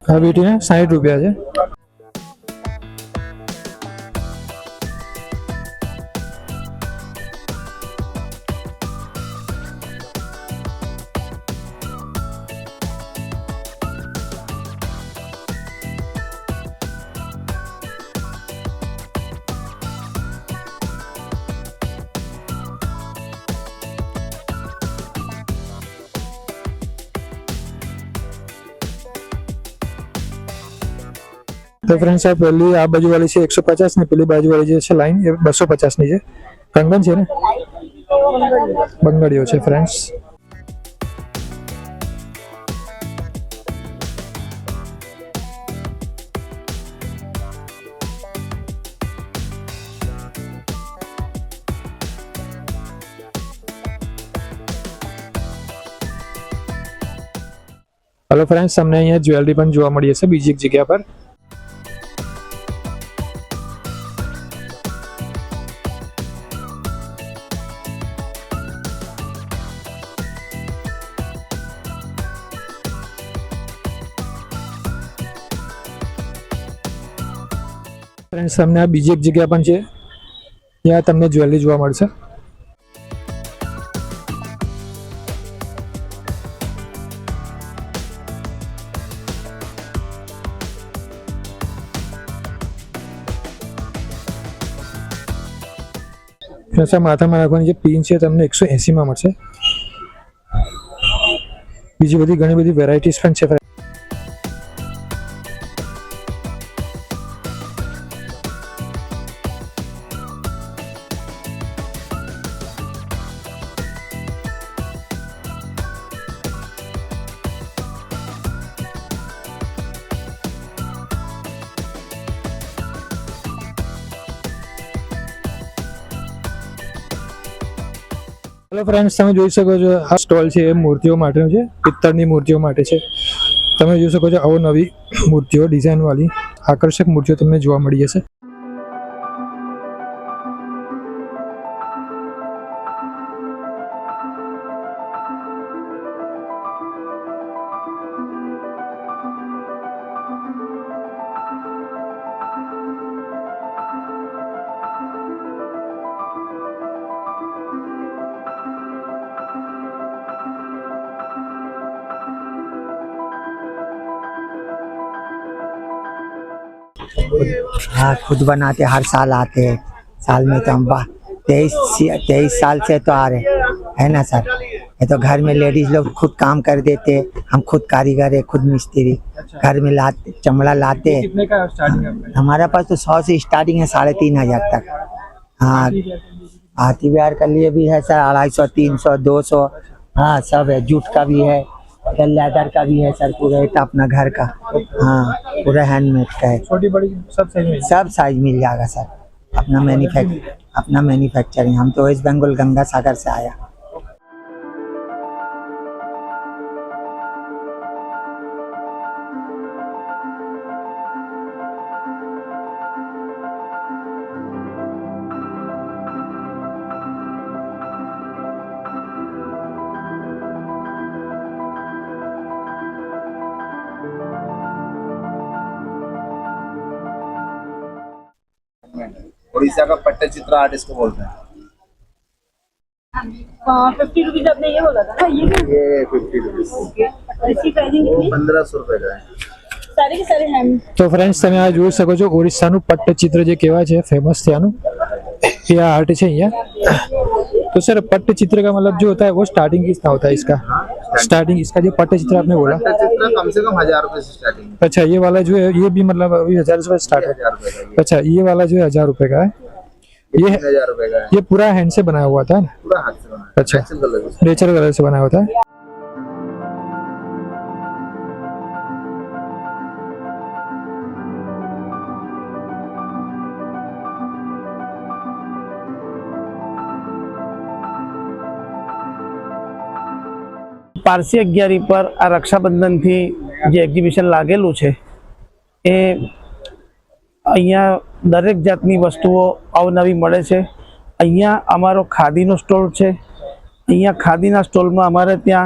આ વીટીને 60 રૂપિયા છે। तो फ्रेंड्स आ पहली आ बाजू वाली है 150 ने पहली बाजू वाली जो है लाइन 250 ની છે। કંગન છે ને બંગડીઓ છે फ्रेंड्स। हेलो फ्रेंड्स, हमने यहाँ ज्वेलरी पण જોવા મળી છે બીજી એક જગ્યા પર। फ्रेंड्स हमने आ बीजी एक जगह पण છે ત્યાં તમને જ્વેલરી જોવા મળશે। फ्रेंड्स आ માથામાં નાખવાની જે પિન છે તમને 180 માં મળશે। બીજી બધી ઘણી બધી વેરાયટીઝ પણ છે। हेलो फ्रेंड्स, તમે જોઈ શકો છો આ સ્ટોલ છે એ મૂર્તિઓ માટેનો છે, પિત્તળની મૂર્તિઓ માટે છે। તમે જોઈ શકો છો આવો નવી મૂર્તિઓ ડિઝાઇન વાળી આકર્ષક મૂર્તિઓ તમને જોવા મળી જશે। हाँ, खुद बनाते, हर साल आते हैं। साल में तो हम 23 साल से तो आ रहे है ना सर। ये तो घर में लेडीज लोग खुद काम कर देते, हम खुद कारीगर है, खुद मिस्त्री। घर में लाते, चमड़ा लाते। कितने का स्टार्टिंग है? हमारे पास तो 100 से स्टार्टिंग है, 3,500 तक। हाँ, हाथी बिहार का लिए भी है सर, 250, 300, 200। हाँ, सब है। जूट का भी है, लेदर का भी है सर, पूरा तो अपना घर का। हाँ, पूरा हैंडमेड का है। छोटी बड़ी सब साइज मिल जाएगा सर। अपना मैन्युफैक्चरिंग। हम तो वेस्ट बंगाल गंगा सागर से आया। उड़ीसा का पट्टचित्र आर्टिस्ट को बोलते हैं। 50 रुपीज आपने ये बोला था ना, ये 50 रुपीज। इसकी प्राइसिंग कितनी? 1500 रुपए का है। सारे के सारे हैंड। तो फ्रेंड्स તમે આ જોઈ શકો છો ઓરિસ્સાનું પટ્ટચિત્ર જે કહેવાય છે ફેમસ ત્યાંનું એ આ આર્ટ છે અહીંયા। तो सर पट्टचित्र का मतलब जो होता है वो स्टार्टिंग कितना होता है इसका? स्टार्टिंग इसका जो पट्टचित्र आपने बोला, पट्टचित्र कम से कम 1000 रुपए से स्टार्टिंग। अच्छा ये वाला जो है ये भी मतलब अभी 1000 से स्टार्ट है? 1000 रुपए का। अच्छा ये वाला जो है 1000 रुपए का है। ये 1000 रुपए का है। ये पूरा हैंड से बनाया हुआ था ना? पूरा हाथ से बना है। अच्छा, नेचुरल कलर से। नेचुरल कलर से बनाया हुआ था। પારસી અગિયારી પર આ રક્ષાબંધનથી જે એક્ઝિબિશન લાગેલું છે એ અહીંયા દરેક જાતની વસ્તુઓ અવનવી મળે છે। અહીંયા અમારો ખાદીનો સ્ટોલ છે। અહીંયા ખાદીના સ્ટોલમાં અમારે ત્યાં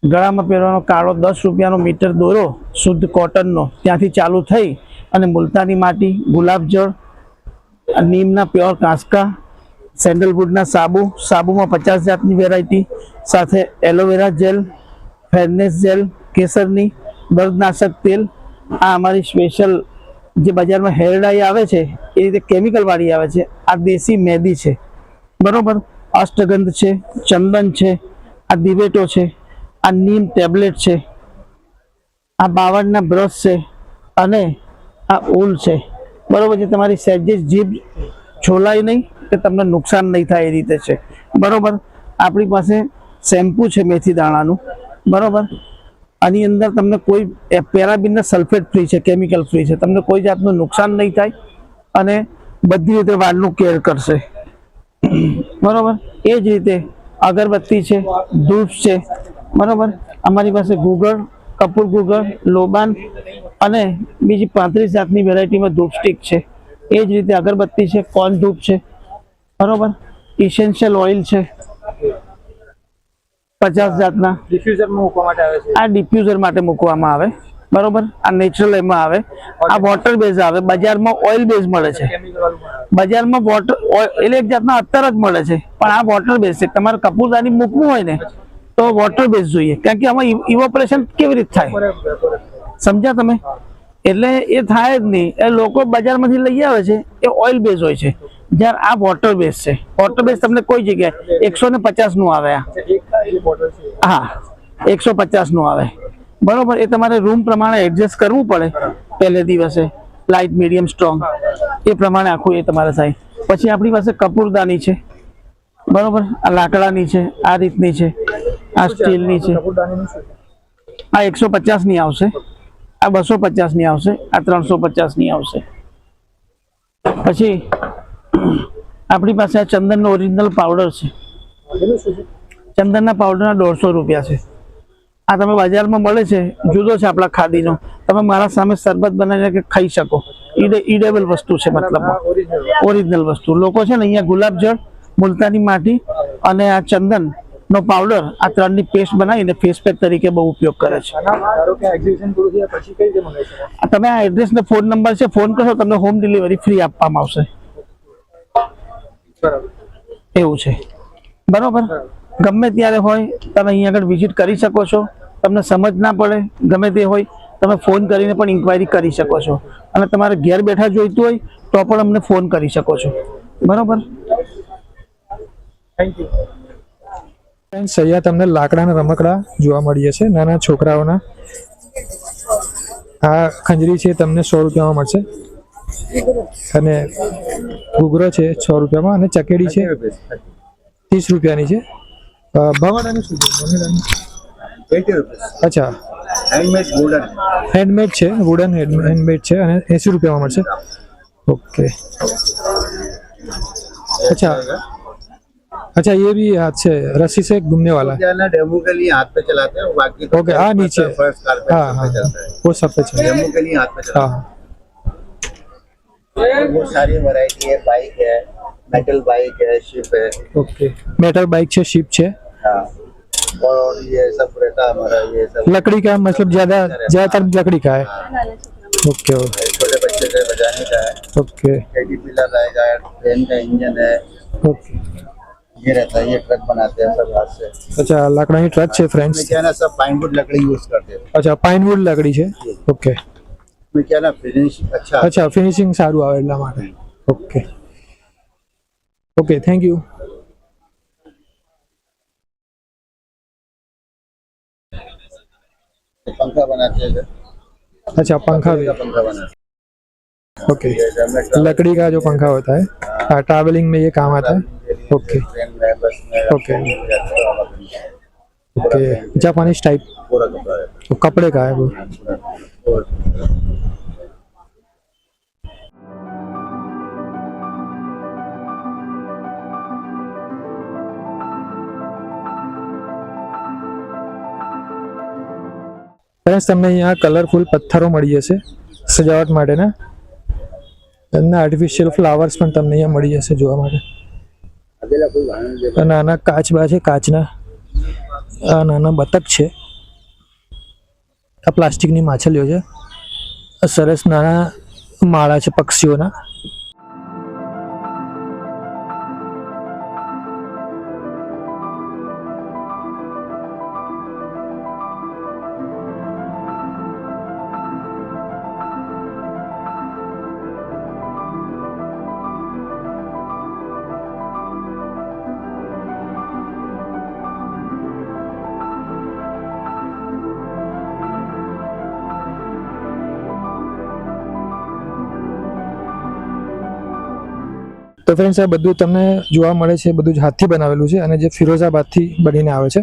ગળામાં પહેરવાનો કાળો 10 રૂપિયાનો મીટર દોરો શુદ્ધ કોટનનો ત્યાંથી ચાલુ થઈ અને મુલતાની માટી, ગુલાબજળ, નીમના પ્યોર કાંસકા, સેન્ડલવુડના સાબુમાં 50 જાતની વેરાયટી સાથે એલોવેરા જેલ, ફેરનેસ જેલ, કેસરની, દર્દનાશક તેલ. આ અમારી સ્પેશિયલ જે બજારમાં હેર ડાઈ આવે છે એ રીતે કેમિકલ વાળી આવે છે. આ દેશી મહેંદી છે, બરોબર. અષ્ટગંધ છે, ચંદન છે, આ દિવેટો છે, આ નીમ ટેબ્લેટ છે, આ બાવળના બ્રશ છે અને આ ઊલ છે, બરોબર છે. તમારી સહેજે જીભ છોલાય નહીં કે તમને નુકસાન નહીં થાય એ રીતે છે, બરોબર. આપણી પાસે શેમ્પુ છે મેથી દાણાનું, બરોબર. આની અંદર તમને કોઈ પેરાબિનના સલ્ફેટ ફ્રી છે, કેમિકલ ફ્રી છે, તમને કોઈ જાતનું નુકસાન નહીં થાય અને બધી રીતે વાળનું કેર કરશે, બરોબર. એ જ રીતે અગરબત્તી છે, ધૂપ છે, બરોબર. અમારી પાસે ગુગળ, કપૂર ગુગળ, લોબાન અને બીજી 35 જાતની વેરાયટીમાં ધૂપ સ્ટિક છે. એ જ રીતે અગરબત્તી છે, કોન ધૂપ છે, બરોબર. ઇસેન્શિયલ ઓઇલ છે 50 જાતના. ડિફ્યુઝરમાં મૂકવા માટે આવે છે. આ ડિફ્યુઝર માટે મૂકવામાં આવે, બરોબર. આ નેચરલ એમાં આવે, આ વોટર બેઝ આવે. બજારમાં ઓઇલ બેઝ મળે છે, બજારમાં વોટર એટલે એક જાતના અત્તર જ મળે છે, પણ આ વોટર બેઝ છે. તમારે કપૂરદાની મૂકવું હોય ને તો વોટર બેઝ જોઈએ, કારણ કે આમાં ઇવોપરેશન કેવી રીતે થાય, સમજ્યા તમે? એટલે એ થાય જ નહીં. એ લોકો બજારમાંથી લઈ આવે છે એ ઓઇલ બેઝ હોય છે, જ્યારે આ વોટર બેઝ છે. વોટર બેઝ તમને કોઈ જગ્યાએ 150 નું આવે. હા, 150 નું આવે, બરોબર. એ તમારે રૂમ પ્રમાણે એડજસ્ટ કરવું પડે પહેલે દિવસે, લાઇટ, મીડિયમ, સ્ટ્રોંગ એ પ્રમાણે આખું એ તમારે થાય. પછી આપણી પાસે કપૂરદાની છે, બરોબર. આ લાકડાની છે, આ રીતની છે, આ સ્ટીલની છે. આ 150 ની આવશે, આ 250 ની આવશે, આ 350 ની આવશે. પછી આપણી પાસે આ ચંદનનો ઓરિજિનલ પાવડર છે. ચંદનના પાવડરના 150 રૂપિયા છે. આ તમે બજારમાં મળે છે, જુદો છે આપણા ખાદીનો. તમે મારા સામે શરબત બનાવીને ખાઈ શકો. ઈડેબલ વસ્તુ છે, મતલબ ઓરિજિનલ વસ્તુ. લોકો છે ને અહીંયા ગુલાબજળ, મુલતાની માટી અને આ ચંદન નો પાવડર, આ ત્રણની પેસ્ટ બનાવીને ફેસ પેક તરીકે બહુ ઉપયોગ કરે છે. તમે આ એડ્રેસ ને ફોન નંબર છે, ફોન કરશો તમને હોમ ડિલિવરી ફ્રી આપવામાં આવશે. એવું છે, બરોબર. ગમે ત્યારે હોય તમે અહીંયા આગળ વિઝિટ કરી શકો છો. તમને સમજ ના પડે ગમે તે હોય તમે ફોન કરીને પણ ઇન્ક્વાયરી કરી શકો છો, અને તમારે ઘેર બેઠા જોઈતું હોય તો પણ અમને ફોન કરી શકો છો, બરોબર. Thank you. ફ્રેન્ડ્સ, અહીંયા તમને લાકડાના રમકડા જોવા મળીએ છે, નાના છોકરાઓના. આ ખંજરી છે તમને 100 રૂપિયામાં મળશે, અને ઘૂઘરો છે 6 રૂપિયામાં, અને ચકેડી છે 30 રૂપિયાની છે. ભવાડાનું શું છે? 80 rupees. અચ્છા, Handmade wooden. હેન્ડમેડ છે, વુડન હેન્ડમેડ છે, અને 80 રૂપિયામાં મળશે. ओके. अच्छा अच्छा, ये भी हाथ से रस्सी से घूमने वाला है. क्या ना, डेमो के लिए हाथ पे चलाते हैं, बाकी तो ओके. हाँ, नीचे. फर्स्ट कारपेट हाँ पे हाँ, चलता है. वो सब पे चले. डेमो के लिए हाथ पे चलाते हाँ हैं. बहुत सारी वैरायटी है. बाइक है, मेटल बाइक है, शिप है. ओके. मेटल बाइक છે, શીપ છે. हाँ, और ये सब रहता है हमारा, ये सब लकड़ी का, मतलब ज्यादातर लकड़ी का है. ओके ओके छोटे बच्चे के बजाने का है. ओके कैटरपिलर रहेगा, ट्रेन का इंजन है. ओके. ये रहता है, ये ट्रक बनाते हैं सब हाथ से. अच्छा, લાકડાની ટ્રક છે ફ્રેન્ડ્સ. इसमें क्या है ना, सब पाइनवुड लकड़ी यूज करते हैं. अच्छा, પાઇનવુડ લકડી છે. ઓકે. इसमें क्या है ना, फिनिशिंग अच्छा. અચ્છા, ફિનિશિંગ સારું આવે એટલા માટે. Okay okay, thank you. पंखा बनाते हैं. अच्छा, पंखा भी. पंखा बनाते ओके. हैं. लकड़ी का जो पंखा होता है, ट्रैवलिंग में ये काम आता है. ओके ट्रेन में, बस में. Okay okay. Japanese type. पूरा कपड़ा है. तो कपड़े का है वो. और ફ્રેન્ડ્સ, તમને અહીંયા કલરફુલ પથ્થરો મળી જશે સજાવટ માટેના, અને આર્ટિફિશિયલ ફ્લાવર્સ પણ તમને અહીંયા મળી જશે જોવા માટે. अकेला कोई गाना दे. આ નાના કાચબા છે, કાચના. આ નાના બતક છે, આ પ્લાસ્ટિકની માછલીઓ છે, સરસ નાના માળા છે પક્ષીઓના. તો ફ્રેન્ડ્સ આ બધું તમને જોવા મળે છે, બધું જ હાથથી બનાવેલું છે અને જે ફિરોઝાબાદથી બનીને આવે છે.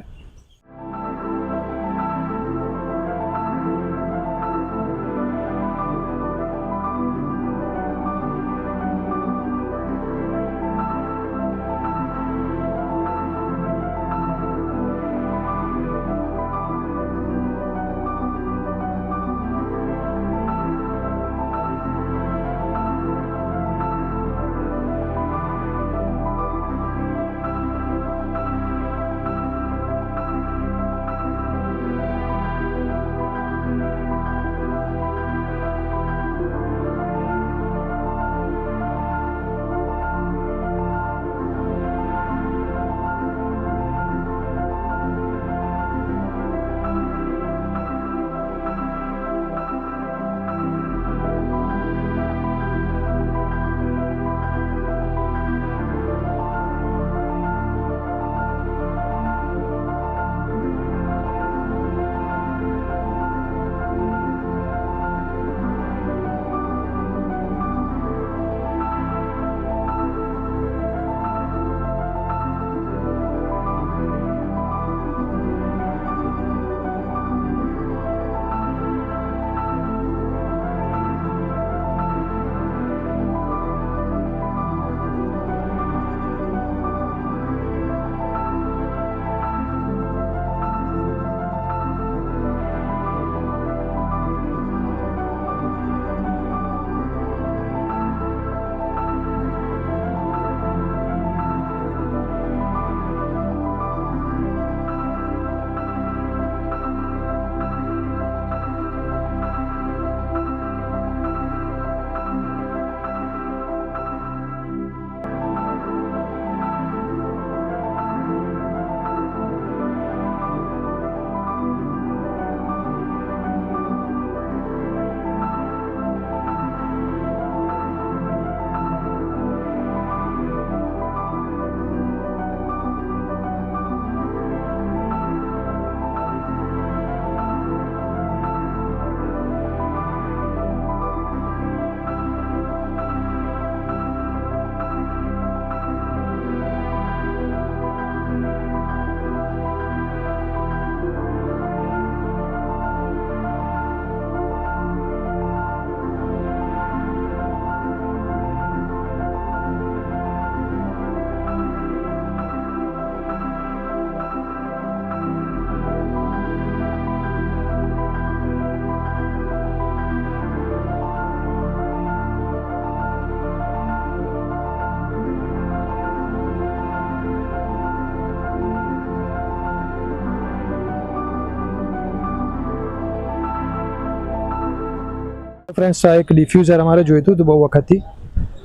ફ્રેન્ડ્સ આ એક ડિફ્યુઝર અમારે જોઈતું હતું બહુ વખતથી,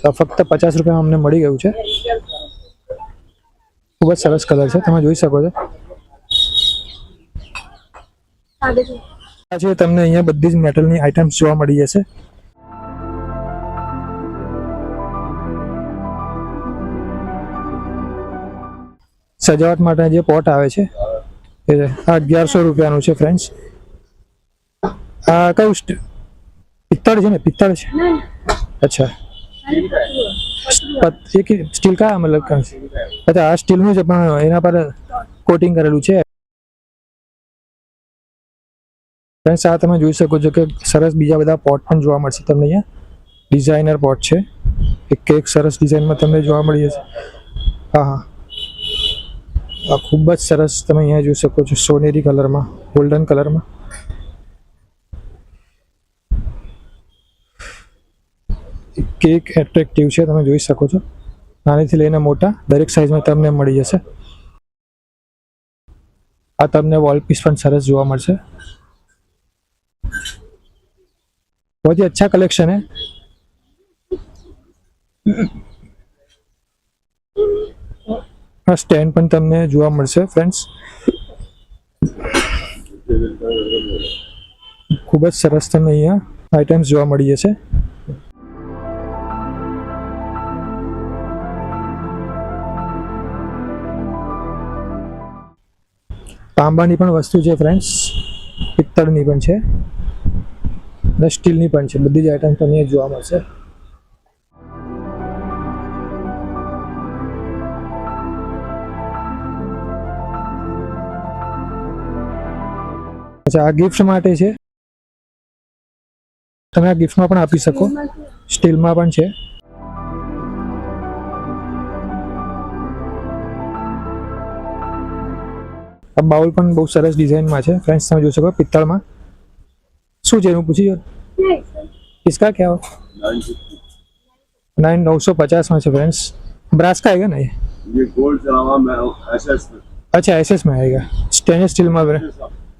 તો ફક્ત 50 રૂપિયામાં અમને મળી ગયું છે. ખૂબ જ સરસ કલર છે, તમે જોઈ શકો છો. આ છે તમને અહીંયા બધી જ મેટલની આઇટમ્સ જોવા મળી જશે. સજાવટ માટે જે પોટ આવે છે એ આ 1100 રૂપિયાનું છે ફ્રેન્ડ્સ. આ કયું પિત્તળ છે ને? પિત્તળ છે. અચ્છા, સ્ટીલ કા મતલબ? અચ્છા, આ સ્ટીલનું છે પણ એના પર કોટિંગ કરેલું છે. ફ્રેન્ડ્સ આ તમે જોઈ શકો છો કે સરસ બીજા બધા પોટ પણ જોવા મળશે તમને અહીંયા. ડિઝાઇનર પોટ છે, એક સરસ ડિઝાઇનમાં તમને જોવા મળી જશે. હા હા, આ ખૂબ જ સરસ તમે અહીંયા જોઈ શકો છો, સોનેરી કલરમાં, ગોલ્ડન કલરમાં. કેક એટ્રેક્ટિવ છે, તમે જોઈ શકો છો. નાનીથી લઈને મોટા દરેક સાઇઝમાં તમને મળી જશે. આ તમને વોલ પીસ પણ સરસ જોવા મળશે. बहुत ही अच्छा कलेक्शन है। આ સ્ટેન્ડ પણ તમને જોવા મળશે ફ્રેન્ડ્સ, ખૂબ જ સરસ તમને અહીંયા આઇટમ્સ જોવા મળી જશે। તાંબાની પણ વસ્તુ છે ફ્રેન્ડ્સ, પિત્તળની પણ છે અને સ્ટીલની પણ છે, બધી જ આઇટમ તમને જોવા મળશે। અચ્છા, આ ગિફ્ટ માટે છે, તમે આ ગિફ્ટમાં પણ આપી શકો, સ્ટીલમાં પણ છે। આ બાઉલ પણ બહુ સરસ ડિઝાઇનમાં છે ફ્રેન્ડ્સ, તમે જોઈ શકો પિત્તળમાં। શું છે એનું પૂછી इसका क्या हो? 950 में है फ्रेंड्स। ब्रास का आएगा ना ये गोल्ड चलावा में एसएस में। अच्छा एसएस में आएगा, स्टेनलेस स्टील में।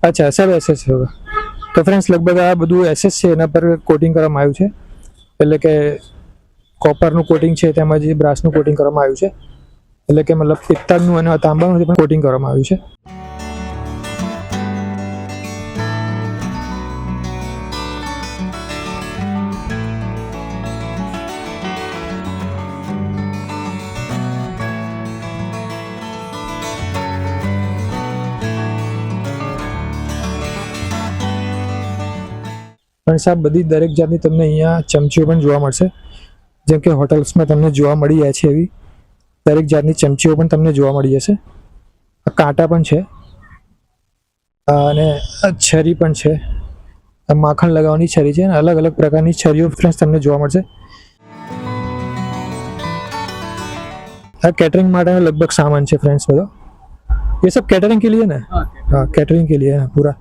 अच्छा सब एसएस होगा तो फ्रेंड्स लगभग આ બધું એસએસ છે એના પર કોટિંગ કરવામાં આવ્યું છે, એટલે કે કોપરનું કોટિંગ છે તેમાં જે બ્રાસનું કોટિંગ કરવામાં આવ્યું છે, એટલે કે મતલબ પિત્તળનું અને તાંબાનું પણ કોટિંગ કરવામાં આવ્યું છે। ફ્રેન્ડ્સ આ બધી દરેક જાતની તમને અહીંયા ચમચીઓ પણ જોવા મળશે, જેમ કે હોટલ્સમાં તમને જોવા મળી જાય છે એવી દરેક જાતની ચમચીઓ પણ તમને જોવા મળી જશે। આ કાંટા પણ છે અને છરી પણ છે, આ માખણ લગાવવાની છરી છે, અલગ અલગ પ્રકારની છરીઓ ફ્રેન્ડ્સ તમને જોવા મળશે। આ કેટરિંગ માટે લગભગ સામાન છે फ्रेंड्स બધો, ये सब कैटरिंग के लिए ना? हाँ कैटरिंग के लिए है पूरा।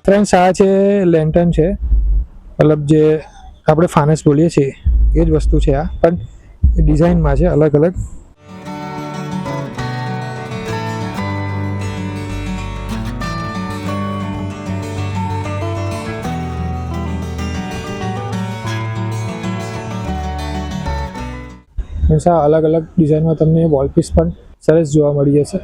ફ્રેન્ડ્સ આ છે લેન્ટર્ન છે, મતલબ જે આપણે ફાનસ બોલીએ છીએ એ જ વસ્તુ છે, આ પણ ડિઝાઇનમાં છે અલગ અલગ। ફ્રેન્ડ્સ આ અલગ અલગ ડિઝાઇનમાં તમને વોલપીસ પણ સરસ જોવા મળી જશે।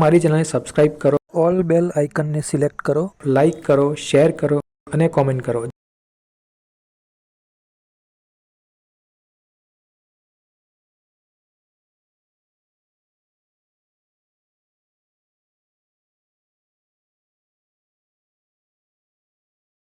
મારી ચેનલને સબસ્ક્રાઇબ કરો, ઓલ બેલ આઇકનને સિલેક્ટ કરો, લાઇક કરો, શેર કરો અને કોમેન્ટ કરો.